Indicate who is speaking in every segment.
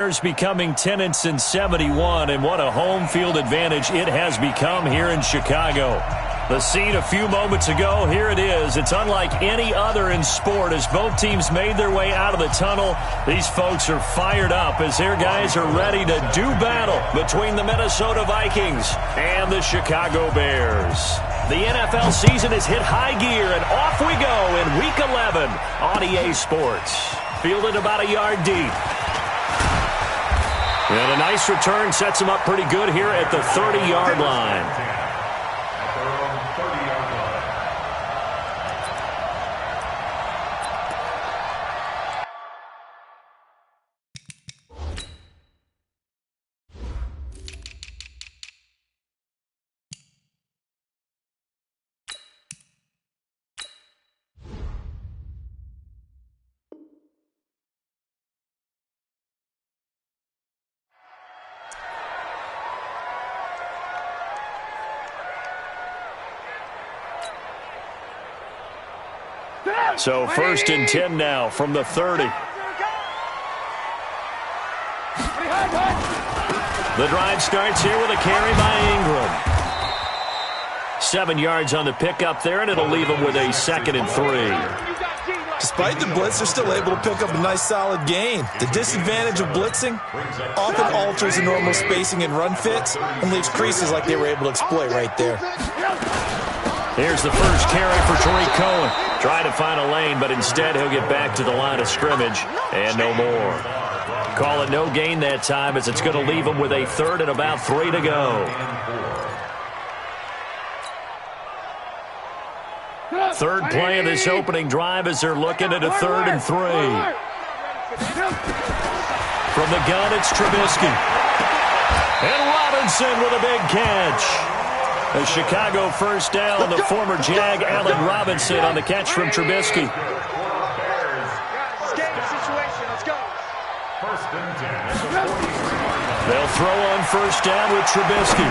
Speaker 1: Becoming tenants in 71, and what a home field advantage it has become here in Chicago. The scene a few moments ago, here it is. It's unlike any other in sport as both teams made their way out of the tunnel. These folks are fired up as their guys are ready to do battle between the Minnesota Vikings and the Chicago Bears. The NFL season has hit high gear, and off we go in Week 11 on EA Sports. Fielded about a yard deep. And a nice return sets him up pretty good here at the 30-yard line. So 1st and 10 now from the 30. The drive starts here with a carry by Ingram. 7 yards on the pickup there, and it'll leave them with a 2nd and 3.
Speaker 2: Despite the blitz, they're still able to pick up a nice solid gain. The disadvantage of blitzing often alters the normal spacing and run fits and leaves creases like they were able to exploit right there.
Speaker 1: Here's the first carry for Tariq Cohen. Trying to find a lane, but instead he'll get back to the line of scrimmage and no more. Call it no gain that time as it's going to leave him with a 3rd and about 3 to go. Third play of this opening drive as they're looking at a 3rd and 3. From the gun, it's Trubisky. And Robinson with a big catch. A Chicago first down, the former Jag Allen Robinson on the catch from Trubisky. They'll throw on first down with Trubisky.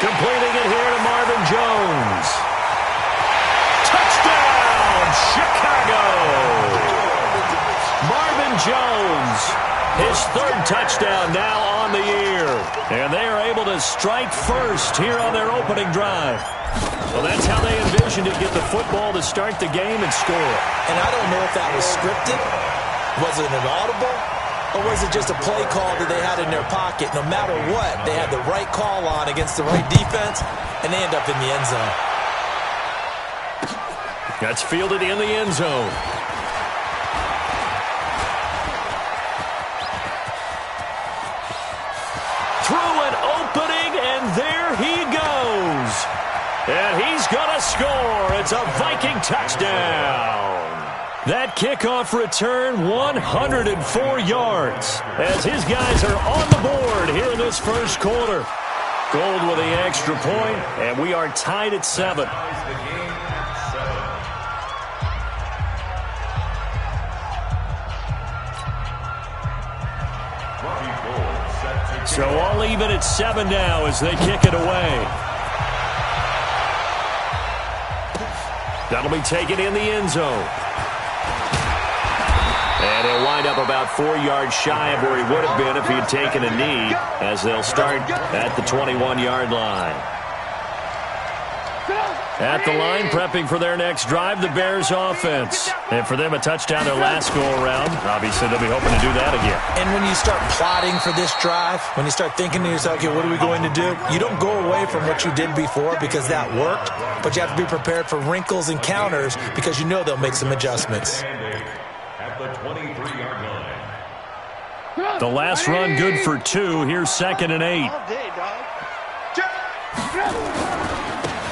Speaker 1: Completing it here to Marvin Jones. Touchdown, Chicago! Marvin Jones, his 3rd touchdown now on the year. And they are able to strike first here on their opening drive. Well, that's how they envisioned it, get the football to start the game and score.
Speaker 2: And I don't know if that was scripted. Was it an audible? Or was it just a play call that they had in their pocket? No matter what, they had the right call on against the right defense, and they end up in the end zone.
Speaker 1: That's fielded in the end zone. Through an opening, and there he goes. And he's going to score. It's a Viking touchdown. That kickoff return, 104 yards, as his guys are on the board here in this first quarter. Gold with the extra point, and we are tied at 7. So all even at 7 now as they kick it away. That'll be taken in the end zone. And he'll wind up about 4 yards shy of where he would have been if he had taken a knee, as they'll start at the 21-yard line. At the line, prepping for their next drive, the Bears offense. And for them, a touchdown their last go-around. Obviously, they'll be hoping to do that again.
Speaker 2: And when you start plotting for this drive, when you start thinking to yourself, okay, what are we going to do? You don't go away from what you did before because that worked, but you have to be prepared for wrinkles and counters because you know they'll make some adjustments.
Speaker 1: The last run good for 2. Here's 2nd and 8.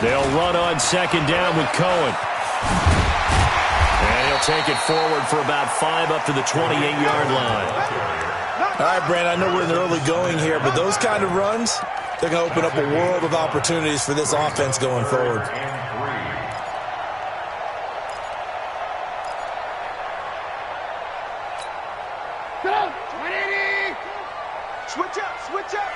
Speaker 1: They'll run on 2nd down with Cohen. And he'll take it forward for about 5 up to the 28-yard line.
Speaker 2: All right, Brandon, I know we're in the early going here, but those kind of runs, they're going to open up a world of opportunities for this offense going forward.
Speaker 3: Switch up, switch up.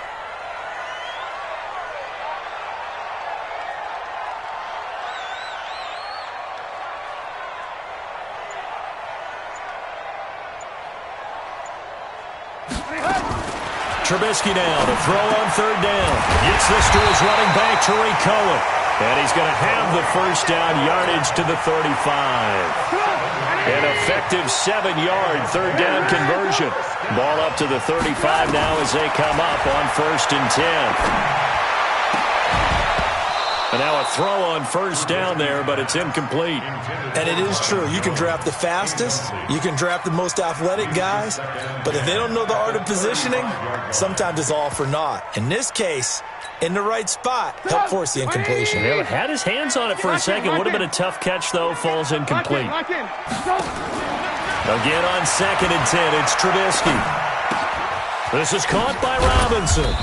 Speaker 1: Trubisky now to throw on third down. Gets this to his running back, Tariq Cohen. And he's going to have the first down, yardage to the 35. An effective 7-yard third down conversion. Ball up to the 35 now as they come up on 1st and 10. And now a throw on first down there, but it's incomplete.
Speaker 2: And it is true. You can draft the fastest. You can draft the most athletic guys. But if they don't know the art of positioning, sometimes it's all for naught. In this case, in the right spot, help force the incompletion.
Speaker 1: Yeah, had his hands on it for a second. Would have been a tough catch, though. Falls incomplete. Again on 2nd and 10, it's Trubisky. This is caught by Robinson.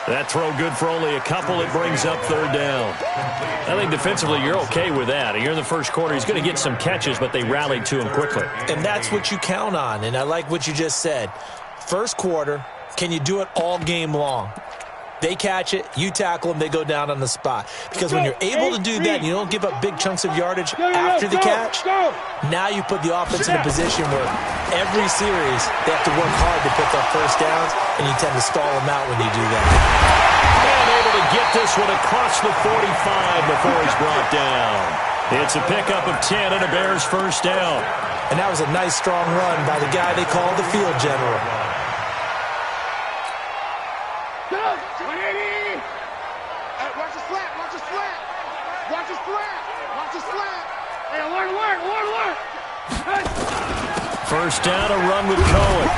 Speaker 1: That throw good for only a couple. It brings up third down. I think defensively you're okay with that. Here in the first quarter, he's going to get some catches, but they rallied to him quickly.
Speaker 2: And that's what you count on, and I like what you just said. First quarter, can you do it all game long? They catch it, you tackle them, they go down on the spot. Because when you're able to do that, you don't give up big chunks of yardage after the catch. Now you put the offense in a position where every series they have to work hard to pick up first downs, and you tend to stall them out when you do that.
Speaker 1: And able to get this one across the 45 before he's brought down. It's a pickup of 10 and a Bears first down.
Speaker 2: And that was a nice, strong run by the guy they called the field general.
Speaker 1: First down, a run with Cohen.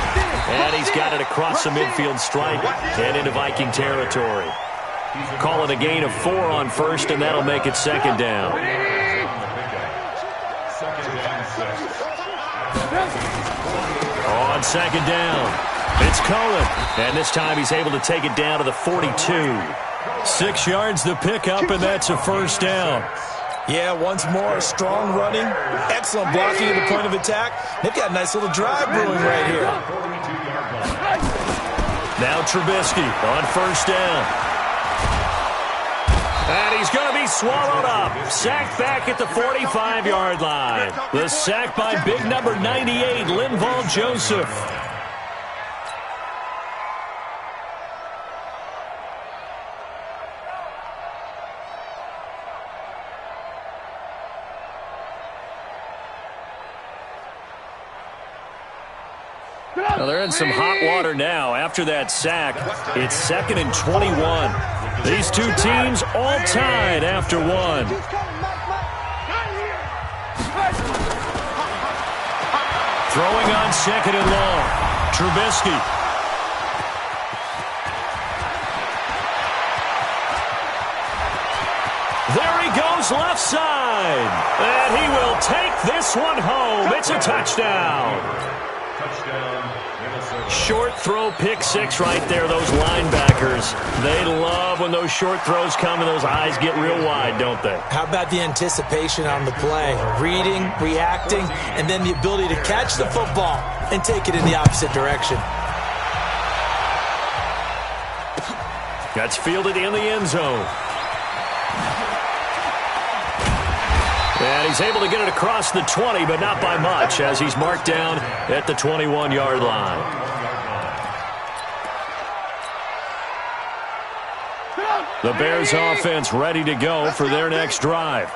Speaker 1: And he's got it across the midfield stripe and into Viking territory. Call it a gain of 4 on first, and that'll make it 2nd down. On 2nd down, it's Cohen. And this time he's able to take it down to the 42. 6 yards the pickup, and that's a first down.
Speaker 2: Yeah, once more, strong running, excellent blocking at the point of attack. They've got a nice little drive brewing right here.
Speaker 1: Now Trubisky on first down. And he's going to be swallowed up. Sacked back at the 45-yard line. The sack by big number 98, Linval Joseph. Well, they're in some hot water now. After that sack, it's 2nd and 21. These two teams all tied after 1. Throwing on 2nd and long. Trubisky. There he goes left side. And he will take this one home. It's a touchdown. Short throw, pick 6 right there. Those linebackers, they love when those short throws come and those eyes get real wide, don't they?
Speaker 2: How about the anticipation on the play? Reading, reacting, and then the ability to catch the football and take it in the opposite direction.
Speaker 1: That's fielded in the end zone. And he's able to get it across the 20, but not by much, as he's marked down at the 21-yard line. The Bears offense ready to go for their next drive.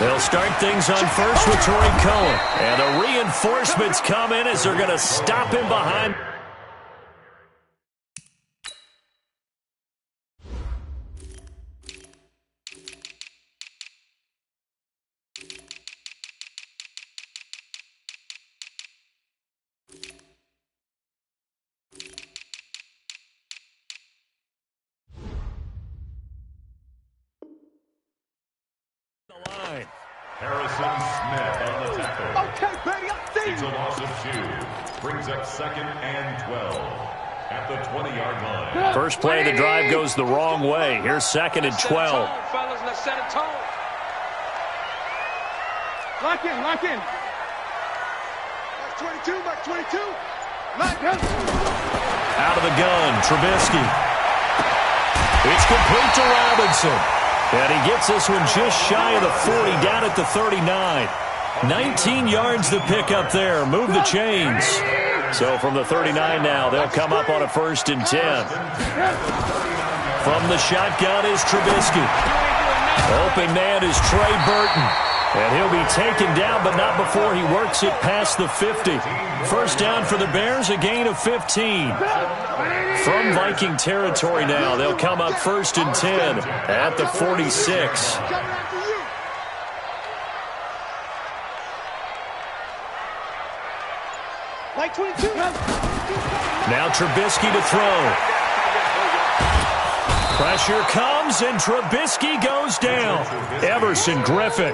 Speaker 1: They'll start things on first with Tariq Cohen. And the reinforcements come in as they're going to stop him behind.
Speaker 4: Harrison Smith on the tackle.
Speaker 3: Okay, Betty, I see
Speaker 4: It's a loss of 2. Brings up 2nd and 12 at the 20-yard line.
Speaker 1: First play of the drive goes the wrong way. Here's 2nd and 12.
Speaker 3: Fellas, let's set a tone. Lock in, lock in. Mark 22, Mark 22. Lock in.
Speaker 1: Out of the gun, Trubisky. It's complete to Robinson. And he gets this one just shy of the 40, down at the 39. 19 yards to pick up there. Move the chains. So from the 39 now, they'll come up on a 1st and 10. From the shotgun is Trubisky. Open man is Trey Burton. And he'll be taken down, but not before he works it past the 50. 1st down for the Bears, a gain of 15. From Viking territory now, they'll come up 1st and 10 at the 46. Now Trubisky to throw. Pressure comes, and Trubisky goes down. Everson Griffin.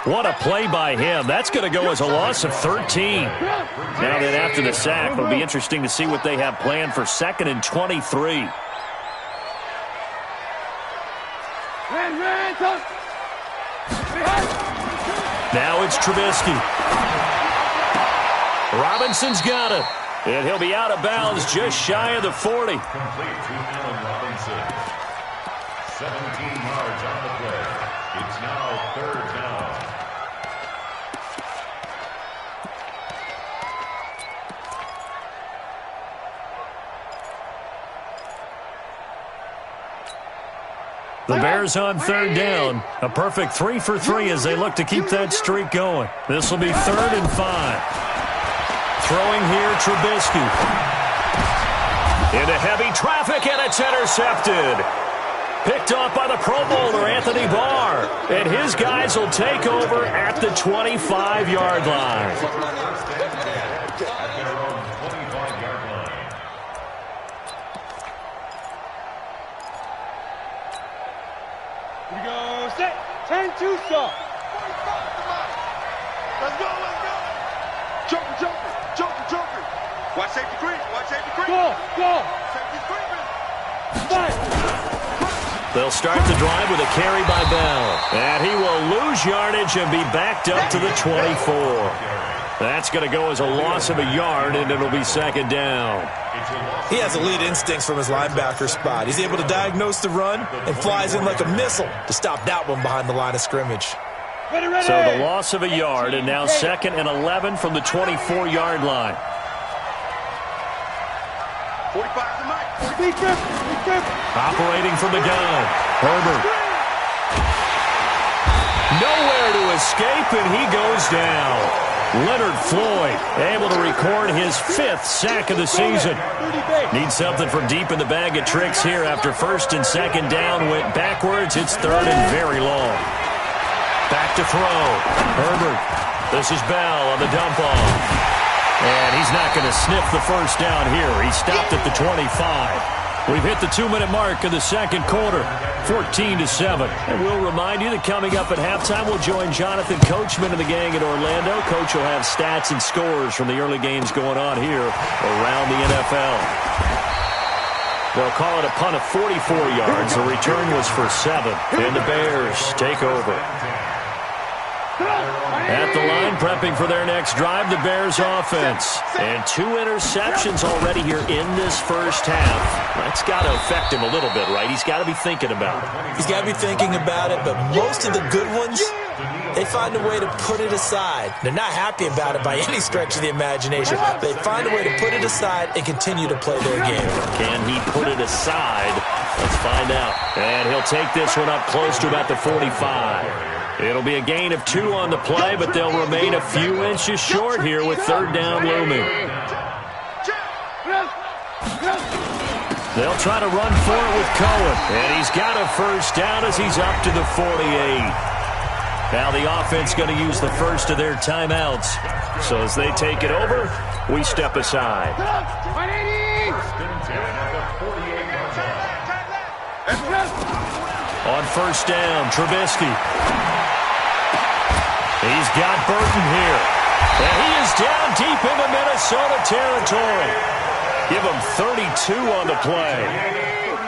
Speaker 1: What a play by him. That's going to go as a loss of 13. Now then, after the sack, it'll be interesting to see what they have planned for 2nd and 23. Now it's Trubisky. Robinson's got it. And he'll be out of bounds just shy of the 40.
Speaker 4: Complete to Allen Robinson. 17 yards on the play. It's now 3rd down.
Speaker 1: The Bears on 3rd down. A perfect 3 for 3 as they look to keep that streak going. This will be 3rd and 5. Throwing here, Trubisky. Into heavy traffic, and it's intercepted. Picked off by the Pro Bowler, Anthony Barr. And his guys will take over at the 25-yard line.
Speaker 3: Here we go. Set. 10-2 stop. Let's go. Joker. Watch safety creep. Go. Safety creeping.
Speaker 1: They'll start the drive with a carry by Bell. And he will lose yardage and be backed up to the 24. That's going to go as a loss of a yard, and it'll be 2nd down.
Speaker 2: He has elite instincts from his linebacker spot. He's able to diagnose the run and flies in like a missile to stop that one behind the line of scrimmage.
Speaker 3: Ready.
Speaker 1: So the loss of a yard, and now 2nd and 11 from the 24-yard line.
Speaker 3: 45 to the mic. Big grip.
Speaker 1: Operating from the gun, Herbert. Nowhere to escape, and he goes down. Leonard Floyd able to record his 5th sack of the season. Needs something from deep in the bag of tricks here after 1st and 2nd down went backwards. It's 3rd and very long. Back to throw. Herbert. This is Bell on the dump off. And he's not going to sniff the 1st down here. He stopped at the 25. We've hit the 2-minute mark of the 2nd quarter, 14-7. And we'll remind you that coming up at halftime, we'll join Jonathan Coachman and the gang in Orlando. Coach will have stats and scores from the early games going on here around the NFL. They'll call it a punt of 44 yards. The return was for 7. And the Bears take over. At the line, prepping for their next drive, the Bears offense. And 2 interceptions already here in this 1st half. That's got to affect him a little bit, right? He's got to be thinking about it.
Speaker 2: He's got to be thinking about it, but most of the good ones, they find a way to put it aside. They're not happy about it by any stretch of the imagination. They find a way to put it aside and continue to play their game.
Speaker 1: Can he put it aside? Let's find out. And he'll take this one up close to about the 45. It'll be a gain of 2 on the play, but they'll remain a few inches short here with 3rd down looming. They'll try to run for it with Cohen, and he's got a 1st down as he's up to the 48. Now the offense going to use the 1st of their timeouts. So as they take it over, we step aside. On 1st down, Trubisky. He's got Burton here. And he is down deep into Minnesota territory. Give him 32 on the play.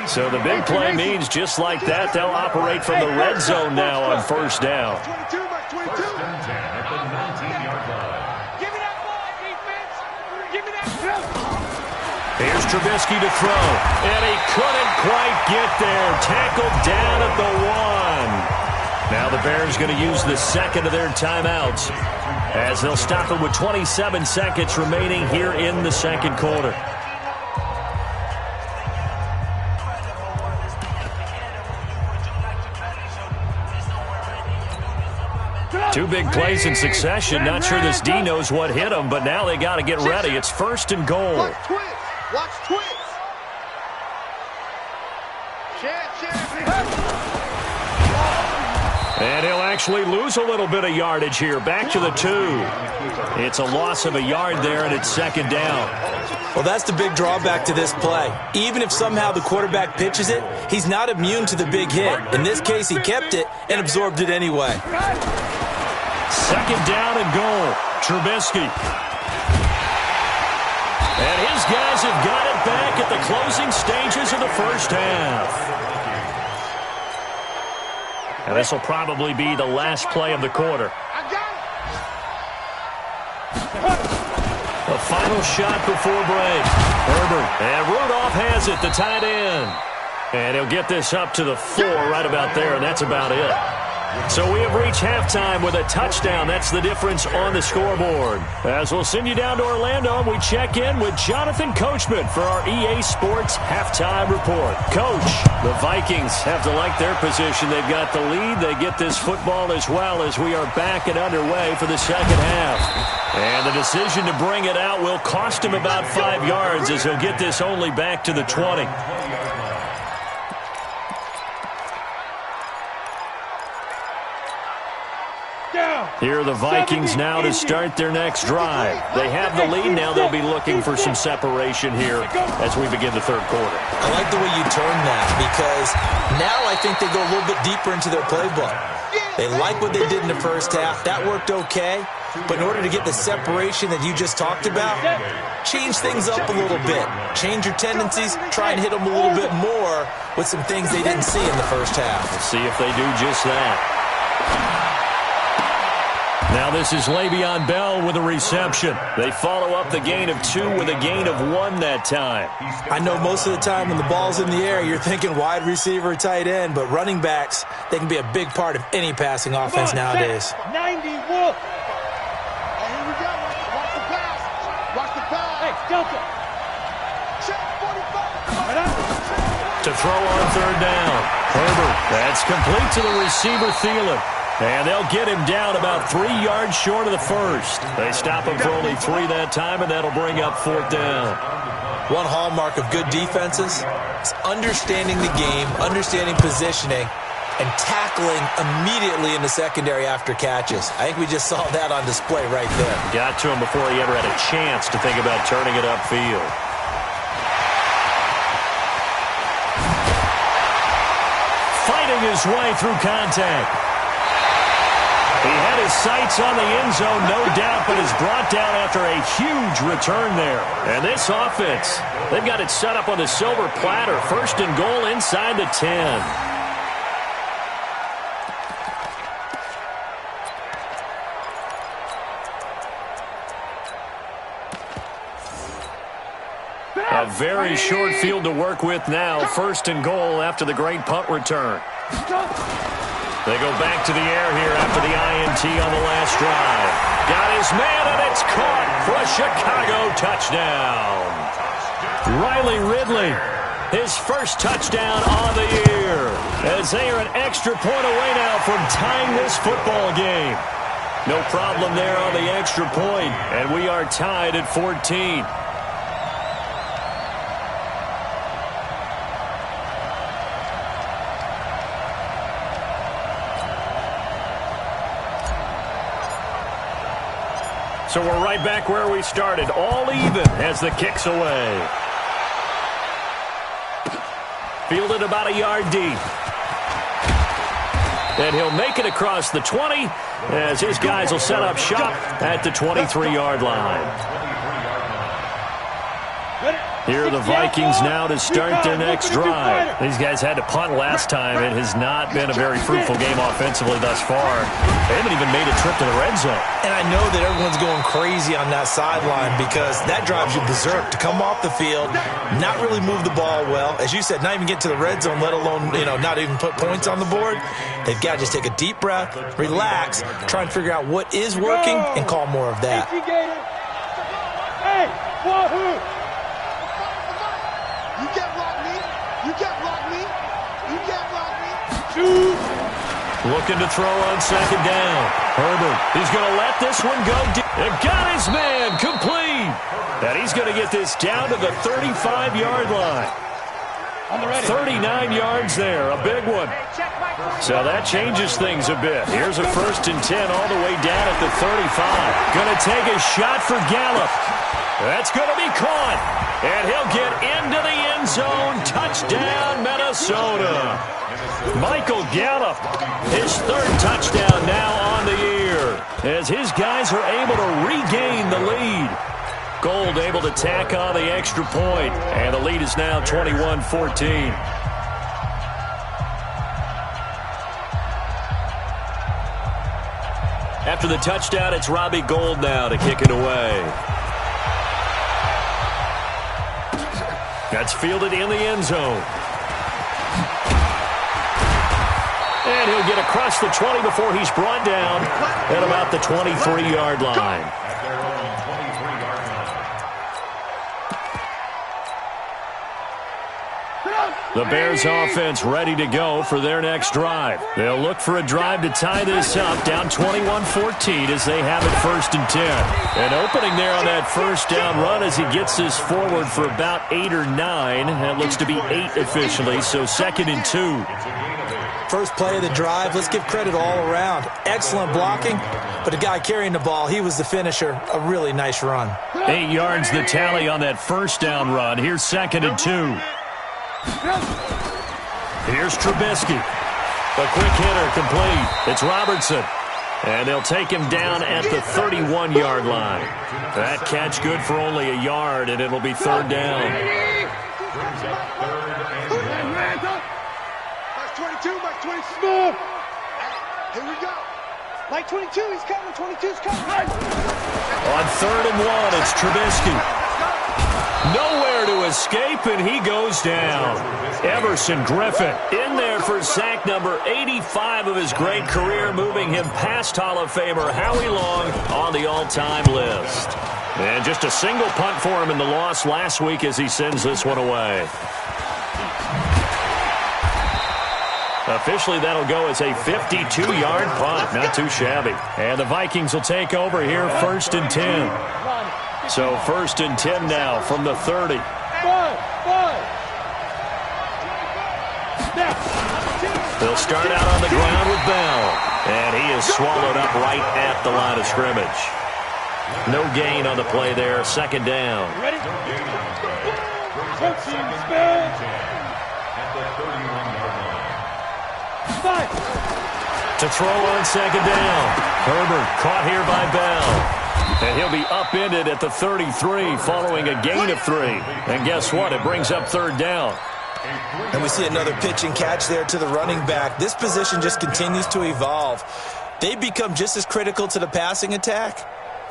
Speaker 1: So the big play means just like that, they'll operate from the red zone now on 1st down.
Speaker 3: 22, Mike, 22.
Speaker 4: First and 10 at the 19-yard line.
Speaker 3: Give me that ball, defense. Give me that.
Speaker 1: Here's Trubisky to throw. And he couldn't quite get there. Tackled down at the 1. Now the Bears going to use the second of their timeouts as they'll stop it with 27 seconds remaining here in the second quarter. Two big plays in succession. Not sure this D knows what hit him, but now they got to get ready. It's first and goal.
Speaker 3: Watch twins. Watch twins.
Speaker 1: And he'll actually lose a little bit of yardage here. Back to the 2. It's a loss of a yard there, and it's second down.
Speaker 2: Well, that's the big drawback to this play. Even if somehow the quarterback pitches it, he's not immune to the big hit. In this case, he kept it and absorbed it anyway.
Speaker 1: Second down and goal. Trubisky. And his guys have got it back at the closing stages of the first half. And this will probably be the last play of the quarter. The final shot before break. Herbert. And Rudolph has it, the tight end. And he'll get this up to the 4 right about there, and that's about it. So we have reached halftime with a touchdown. That's the difference on the scoreboard. As we'll send you down to Orlando, we check in with Jonathan Coachman for our EA Sports Halftime Report. Coach, the Vikings have to like their position. They've got the lead. They get this football as well as we are back and underway for the second half. And the decision to bring it out will cost him about 5 yards as he'll get this only back to the 20. Here are the Vikings now to start their next drive. They have the lead. Now they'll be looking for some separation here as we begin the third quarter.
Speaker 2: I like the way you turn that because now I think they go a little bit deeper into their playbook. They like what they did in the first half. That worked okay. But in order to get the separation that you just talked about, change things up a little bit. Change your tendencies. Try and hit them a little bit more with some things they didn't see in the first half.
Speaker 1: We'll see if they do just that. Now this is Le'Veon Bell with a reception. They follow up the gain of 2 with a gain of 1 that time.
Speaker 2: I know most of the time when the ball's in the air, you're thinking wide receiver, tight end, but running backs, they can be a big part of any passing offense nowadays.
Speaker 3: 91. Here we go. Watch the pass. Watch the pass. Hey, Delta. Check 45.
Speaker 1: To throw on third down. Herbert. That's complete to the receiver, Thielen. And they'll get him down about 3 yards short of the first. They stop him for only 3 that time, and that'll bring up fourth down.
Speaker 2: One hallmark of good defenses is understanding the game, understanding positioning, and tackling immediately in the secondary after catches. I think we just saw that on display right there.
Speaker 1: Got to him before he ever had a chance to think about turning it upfield. Fighting his way through contact. He had his sights on the end zone, no doubt, but is brought down after a huge return there. And this offense, they've got it set up on the silver platter. First and goal inside the 10. A very short field to work with now. First and goal after the great punt return. They go back to the air here after the INT on the last drive. Got his man, and it's caught for a Chicago touchdown. Riley Ridley, his first touchdown on the year, as they are an extra point away now from tying this football game. No problem there on the extra point, and we are tied at 14. So we're right back where we started, all even as the kick's away. Fielded about a yard deep. And he'll make it across the 20 as his guys will set up shop at the 23-yard line. Here are the Vikings now to start their next drive. These guys had to punt last time. It has not been a very fruitful game offensively thus far. They haven't even made a trip to the red zone.
Speaker 2: And I know that everyone's going crazy on that sideline because that drives you berserk to come off the field, not really move the ball well. As you said, not even get to the red zone, let alone, not even put points on the board. They've got to just take a deep breath, relax, try and figure out what is working, and call more of that.
Speaker 3: Hey, wahoo! You can't block me. You can't block me. You can't block me.
Speaker 1: Shoot. Looking to throw on second down. Herbert, he's going to let this one go deep. And got his man complete. And he's going to get this down to the 35-yard line. 39 yards there, a big one. So that changes things a bit. Here's a 1st and 10 all the way down at the 35. Going to take a shot for Gallup. That's going to be caught. And he'll get into the end zone. Touchdown, Minnesota. Michael Gallup, his 3rd touchdown now on the year, as his guys are able to regain the lead. Gold able to tack on the extra point, and the lead is now 21-14. After the touchdown, it's Robbie Gould now to kick it away. That's fielded in the end zone. And he'll get across the 20 before he's brought down at about the 23-yard line. The Bears offense ready to go for their next drive. They'll look for a drive to tie this up, down 21-14 as they have it 1st and 10. An opening there on that 1st down run as he gets this forward for about 8 or 9. That looks to be 8 officially, so 2nd and 2.
Speaker 2: First play of the drive, let's give credit all around. Excellent blocking, but the guy carrying the ball, he was the finisher. A really nice run.
Speaker 1: 8 yards the tally on that 1st down run. Here's 2nd and 2. Here's Trubisky. A quick hitter complete. It's Robertson. And they'll take him down at the 31-yard line. That catch good for only a yard, and it'll be 3rd down.
Speaker 3: Mike 22, Mike 20. Smooth. Here we go. Mike 22, he's coming. 22's coming.
Speaker 1: On 3rd and 1, it's Trubisky. Nowhere to escape, and he goes down. Everson Griffin in there for sack number 85 of his great career, moving him past Hall of Famer Howie Long on the all-time list. And just a single punt for him in the loss last week as he sends this one away. Officially, that'll go as a 52-yard punt. Not too shabby. And the Vikings will take over here 1st and 10. So 1st and 10 now from the 30. They'll start out on the ground with Bell. And he is swallowed up right at the line of scrimmage. No gain on the play there. 2nd down.
Speaker 3: Ready?
Speaker 1: To throw on 2nd down. Herbert caught here by Bell. And he'll be upended at the 33 following a gain of 3. And guess what? It brings up 3rd down.
Speaker 2: And we see another pitch and catch there to the running back. This position just continues to evolve. They've become just as critical to the passing attack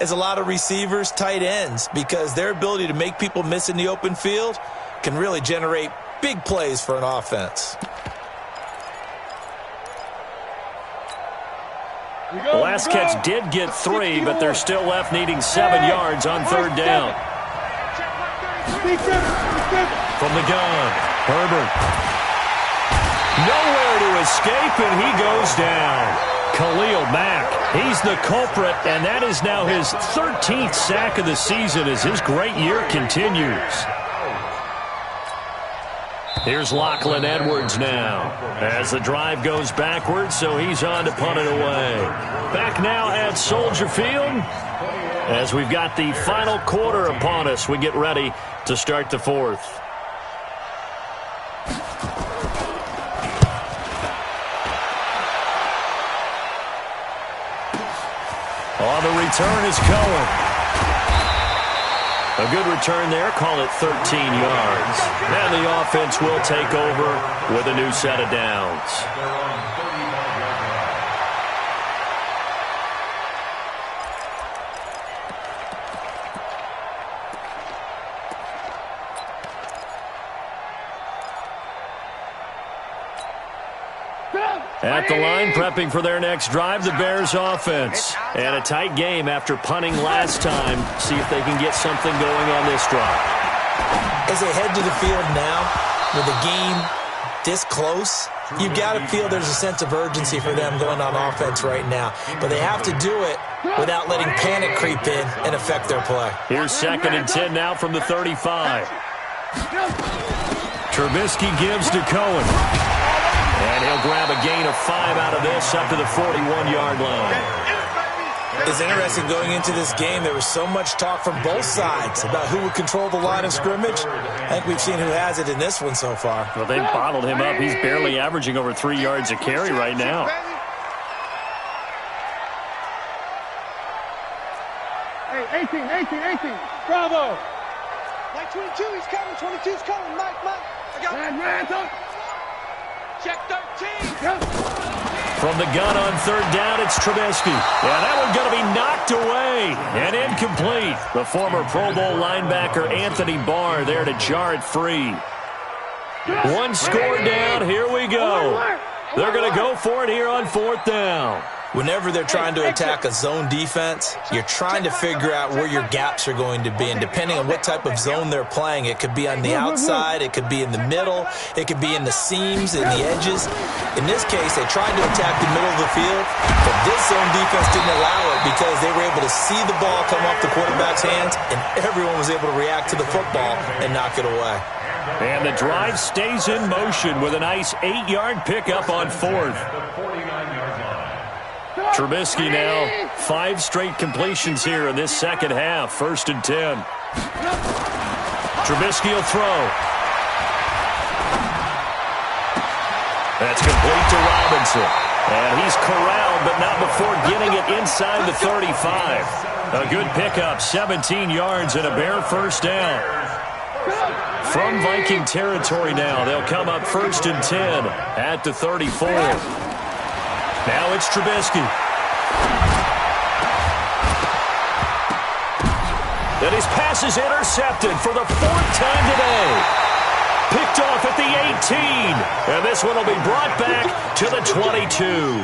Speaker 2: as a lot of receivers, tight ends, because their ability to make people miss in the open field can really generate big plays for an offense.
Speaker 1: The last catch did get 3, but they're still left needing 7 yards on 3rd down. From the gun, Herbert. Nowhere to escape, and he goes down. Khalil Mack, he's the culprit, and that is now his 13th sack of the season as his great year continues. Here's Lachlan Edwards now as the drive goes backwards, so he's on to punt it away. Back now at Soldier Field as we've got the final quarter upon us. We get ready to start the 4th. On the return is Cohen. A good return there. Call it 13 yards. And the offense will take over with a new set of downs. At the line, prepping for their next drive, the Bears offense. And a tight game after punting last time. See if they can get something going on this drive.
Speaker 2: As they head to the field now, with the game this close, you've got to feel there's a sense of urgency for them going on offense right now. But they have to do it without letting panic creep in and affect their play.
Speaker 1: Here's 2nd and 10 now from the 35. Trubisky gives to Cohen. And he'll grab a gain of 5 out of this up to the 41-yard line.
Speaker 2: It's interesting going into this game. There was so much talk from both sides about who would control the line of scrimmage. I think we've seen who has it in this one so far.
Speaker 1: Well, they've bottled him up. He's barely averaging over 3 yards a carry right now.
Speaker 3: Hey, 18. Bravo. Mike 22, he's coming. 22's coming. Mike. I got it. Check 13.
Speaker 1: From the gun on 3rd down, it's Trubisky. Yeah, that one's going to be knocked away and incomplete. The former Pro Bowl linebacker Anthony Barr there to jar it free. One score down. Here we go. They're going to go for it here on 4th down.
Speaker 2: Whenever they're trying to attack a zone defense, you're trying to figure out where your gaps are going to be. And depending on what type of zone they're playing, it could be on the outside, it could be in the middle, it could be in the seams and the edges. In this case, they tried to attack the middle of the field, but this zone defense didn't allow it because they were able to see the ball come off the quarterback's hands, and everyone was able to react to the football and knock it away.
Speaker 1: And the drive stays in motion with a nice 8-yard pickup on 4th. Trubisky now, 5 straight completions here in this second half. 1st and 10. Trubisky will throw. That's complete to Robinson. And he's corralled, but not before getting it inside the 35. A good pickup, 17 yards and a Bear 1st down. From Viking territory now, they'll come up 1st and 10 at the 34. Now it's Trubisky. And his pass is intercepted for the 4th time today. Picked off at the 18. And this one will be brought back to the 22.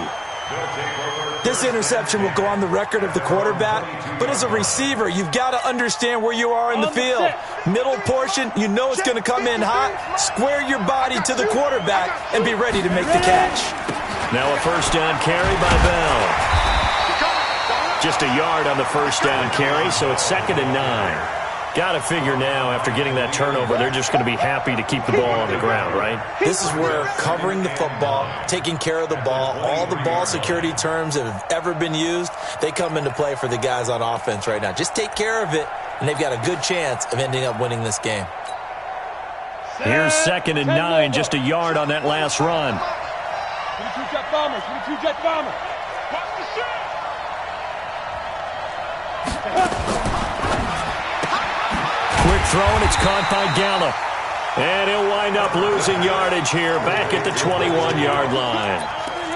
Speaker 2: This interception will go on the record of the quarterback, but as a receiver, you've got to understand where you are in the field. Middle portion, you know it's going to come in hot. Square your body to the quarterback and be ready to make the catch.
Speaker 1: Now a 1st down carry by Bell. Just a yard on the 1st down carry, so it's 2nd and 9. Got to figure now, after getting that turnover, they're just going to be happy to keep the ball on the ground, right?
Speaker 2: This is where covering the football, taking care of the ball, all the ball security terms that have ever been used, they come into play for the guys on offense right now. Just take care of it, and they've got a good chance of ending up winning this game.
Speaker 1: Here's 2nd and 9, just a yard on that last run.
Speaker 3: 22-jet bombers. Watch the shot.
Speaker 1: Quick throw, and it's caught by Gallup. And he'll wind up losing yardage here back at the 21-yard line.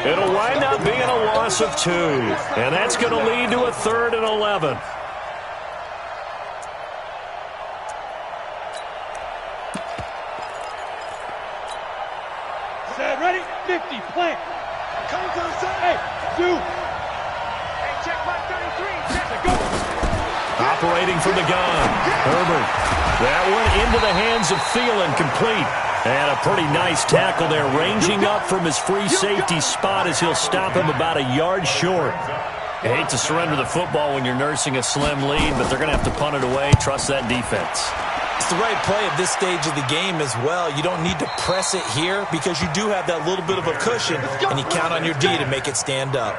Speaker 1: It'll wind up being a loss of 2. And that's going to lead to a 3rd and 11.
Speaker 3: Set, ready, 50, plant. Come to the side. Hey, shoot. Hey, check my 33. Check it, go.
Speaker 1: Operating from the gun, Herbert. That one into the hands of Thielen, complete. And a pretty nice tackle there, ranging up from his free safety spot as he'll stop him about a yard short. You hate to surrender the football when you're nursing a slim lead, but they're going to have to punt it away. Trust that defense.
Speaker 2: It's the right play at this stage of the game as well. You don't need to press it here because you do have that little bit of a cushion, and you count on your D to make it stand up.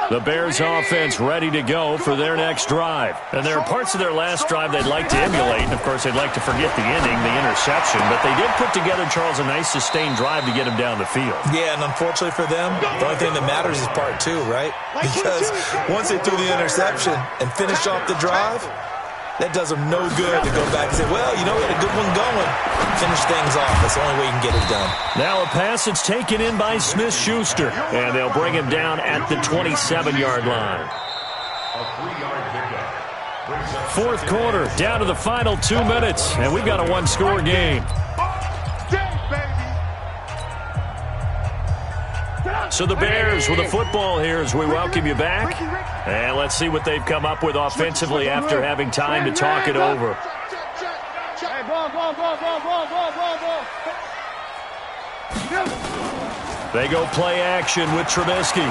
Speaker 1: The Bears offense ready to go for their next drive. And there are parts of their last drive they'd like to emulate. And, of course, they'd like to forget the ending, the interception. But they did put together, Charles, a nice sustained drive to get him down the field.
Speaker 2: Yeah, and unfortunately for them, the only thing that matters is part two, right? Because once they threw the interception and finished off the drive, that does them no good to go back and say, well, you know, we had a good one going. Finish things off. That's the only way you can get it done.
Speaker 1: Now a pass that's taken in by Smith-Schuster. And they'll bring him down at the 27-yard line.
Speaker 4: A 3-yard pickup.
Speaker 1: Fourth quarter, down to the final 2 minutes. And we've got a one-score game. So the Bears with the football here as we welcome you back. And let's see what they've come up with offensively after having time to talk it over. They go play action with Trubisky.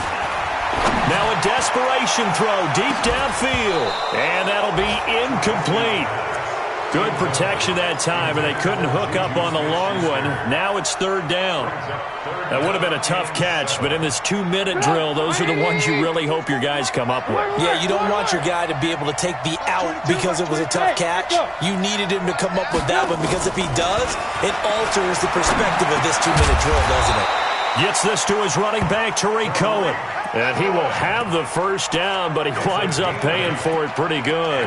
Speaker 1: Now a desperation throw deep downfield. And that'll be incomplete. Good protection that time, and they couldn't hook up on the long one. Now it's third down. That would have been a tough catch, but in this 2-minute drill, those are the ones you really hope your guys come up with.
Speaker 2: Yeah, you don't want your guy to be able to take the out because it was a tough catch. You needed him to come up with that one, because if he does, it alters the perspective of this 2-minute drill, doesn't it?
Speaker 1: Gets this to his running back, Tariq Cohen. And he will have the first down, but he winds up paying for it pretty good.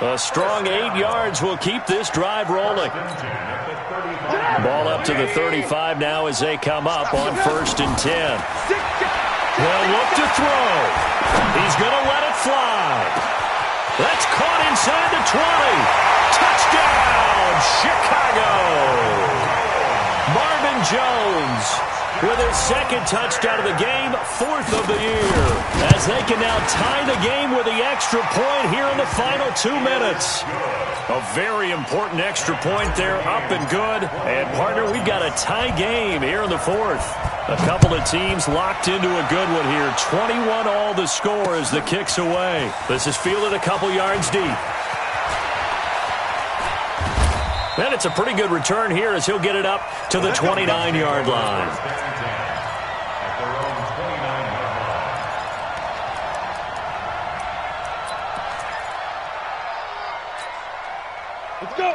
Speaker 1: A strong 8 yards will keep this drive rolling. Ball up to the 35 now as they come up on 1st and 10. They'll look to throw. He's going to let it fly. That's caught inside the 20. Touchdown, Chicago. Marvin Jones with his second touchdown of the game, 4th of the year, as they can now tie the game with the extra point here in the final 2 minutes. A very important extra point there, up and good. And, partner, we've got a tie game here in the 4th. A couple of teams locked into a good one here. 21 all the score as the kick's away. This is fielded a couple yards deep. And it's a pretty good return here as he'll get it up to the 29-yard line.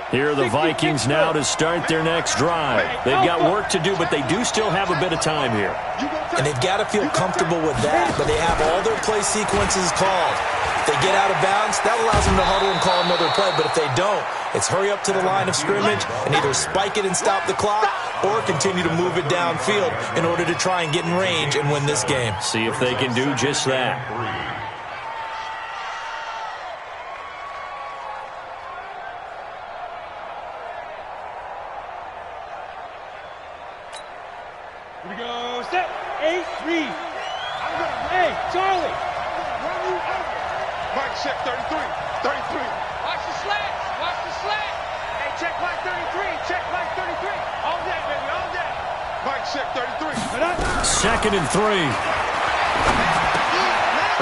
Speaker 1: Here are the Vikings now to start their next drive. They've got work to do, but they do still have a bit of time here.
Speaker 2: And they've got to feel comfortable with that, but they have all their play sequences called. If they get out of bounds, that allows them to huddle and call another play, but if they don't, it's hurry up to the line of scrimmage and either spike it and stop the clock or continue to move it downfield in order to try and get in range and win this game.
Speaker 1: See if they can do just that.
Speaker 3: Here we go, set, 8, read. Hey, Charlie. Mike, check 33, 33. Watch the slats, watch the slat. Hey, check Mike 33, check Mike 33. All day, baby, all day. Mike, check 33.
Speaker 1: 2nd and 3.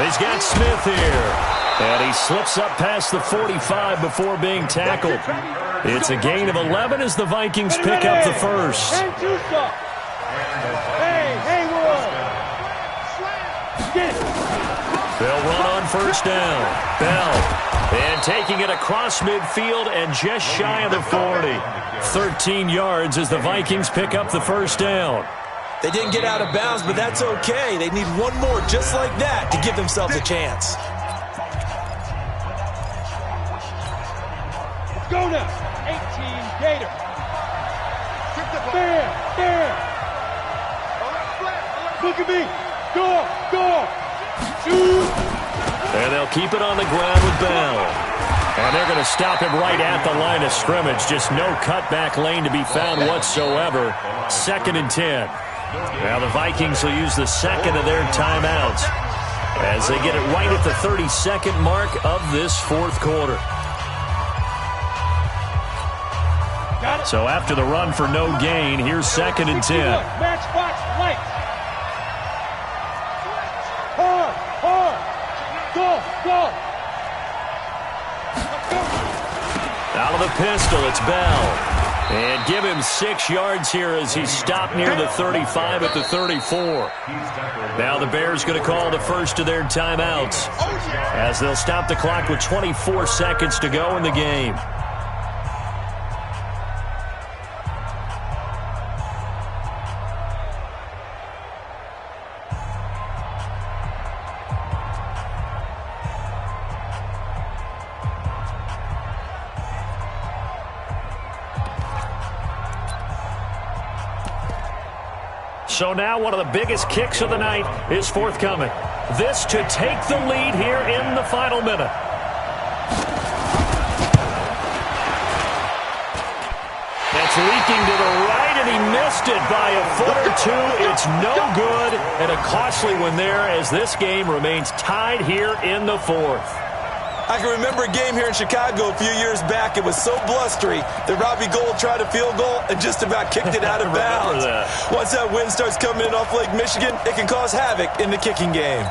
Speaker 1: He's got Smith here. And he slips up past the 45 before being tackled. It's a gain of 11 as the Vikings pick up the first. They'll run on 1st down. Bell. And taking it across midfield and just shy of the 40. 13 yards as the Vikings pick up the first down.
Speaker 2: They didn't get out of bounds, but that's okay. They need one more just like that to give themselves a chance.
Speaker 3: Let's go now. 18 Gator. Bam, bam. Look at me. Go.
Speaker 1: And they'll keep it on the ground with Bell. And they're going to stop him right at the line of scrimmage. Just no cutback lane to be found whatsoever. 2nd and 10. Now the Vikings will use the second of their timeouts as they get it right at the 32nd mark of this 4th quarter. So after the run for no gain, here's 2nd and 10.
Speaker 3: Matchbox light. Hard. Go.
Speaker 1: Out of the pistol, it's Bell. And give him 6 yards here as he stopped near the 35 at the 34. Now the Bears going to call the first of their timeouts as they'll stop the clock with 24 seconds to go in the game. So now one of the biggest kicks of the night is forthcoming. This to take the lead here in the final minute. That's leaking to the right, and he missed it by a foot or two. It's no good, and a costly one there as this game remains tied here in the fourth.
Speaker 2: I can remember a game here in Chicago a few years back. It was so blustery that Robbie Gould tried a field goal and just about kicked it out of bounds. Once that wind starts coming in off Lake Michigan, it can cause havoc in the kicking game.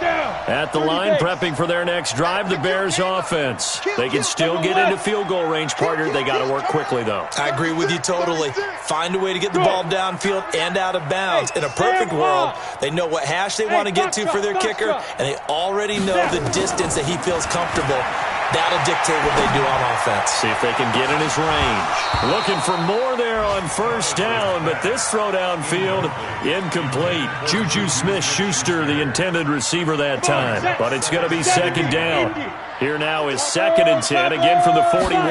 Speaker 1: At the line, prepping for their next drive, the Bears offense. They can still get into field goal range, partner. They got to work quickly, though.
Speaker 2: I agree with you totally. Find a way to get the ball downfield and out of bounds. In a perfect world, they know what hash they want to get to for their kicker, and they already know the distance that he feels comfortable. That'll dictate what they do on offense.
Speaker 1: See if they can get in his range. Looking for more there on first down, but this throw downfield, incomplete. Juju Smith-Schuster, the intended receiver that time. But it's going to be second down. Here now is 2nd and 10, again from the 41. And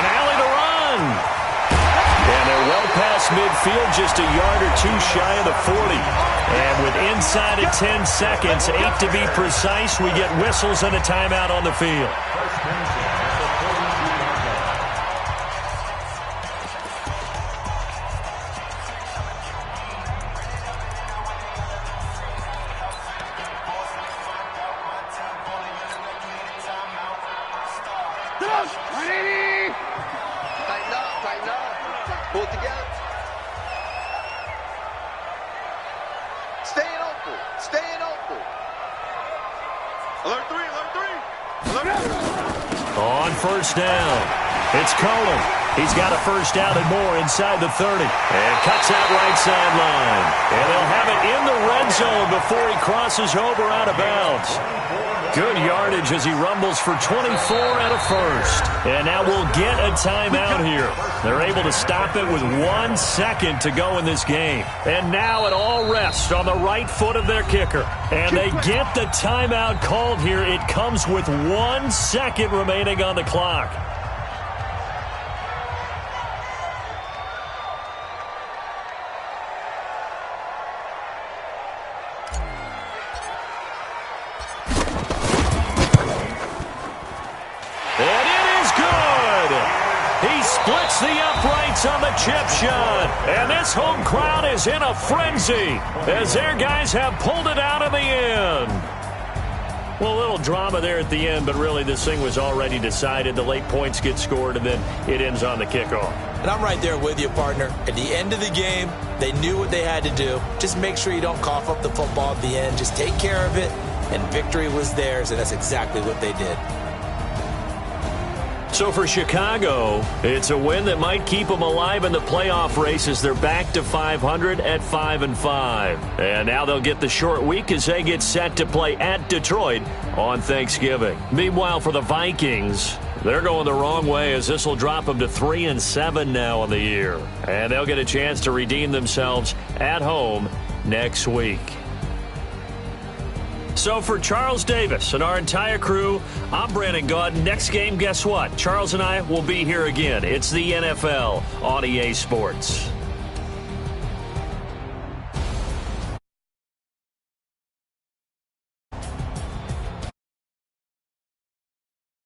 Speaker 1: an alley to run. And they're well past midfield, just a yard or two shy of the 40. And with inside of 10 seconds, 8 to be precise, we get whistles and a timeout on the field.
Speaker 3: Tighten up. Pull it together. Staying open. Alert 3.
Speaker 1: On first down, it's Cullen. He's got a first down and more inside the 30. And cuts out right sideline. And they'll have it in the red zone before he crosses over out of bounds. Good yardage as he rumbles for 24 and a first. And now we'll get a timeout here. They're able to stop it with 1 second to go in this game. And now it all rests on the right foot of their kicker. And they get the timeout called here. It comes with 1 second remaining on the clock. Splits the uprights on the chip shot. And this home crowd is in a frenzy as their guys have pulled it out of the end. Well, a little drama there at the end, but really this thing was already decided. The late points get scored, and then it ends on the kickoff.
Speaker 2: And I'm right there with you, partner. At the end of the game, they knew what they had to do. Just make sure you don't cough up the football at the end. Just take care of it, and victory was theirs, and that's exactly what they did.
Speaker 1: So for Chicago, it's a win that might keep them alive in the playoff race as they're back to 500 at 5-5. And now they'll get the short week as they get set to play at Detroit on Thanksgiving. Meanwhile, for the Vikings, they're going the wrong way as this will drop them to 3-7 now on the year. And they'll get a chance to redeem themselves at home next week. So for Charles Davis and our entire crew, I'm Brandon Gaudin. Next game, guess what? Charles and I will be here again. It's the NFL on EA Sports.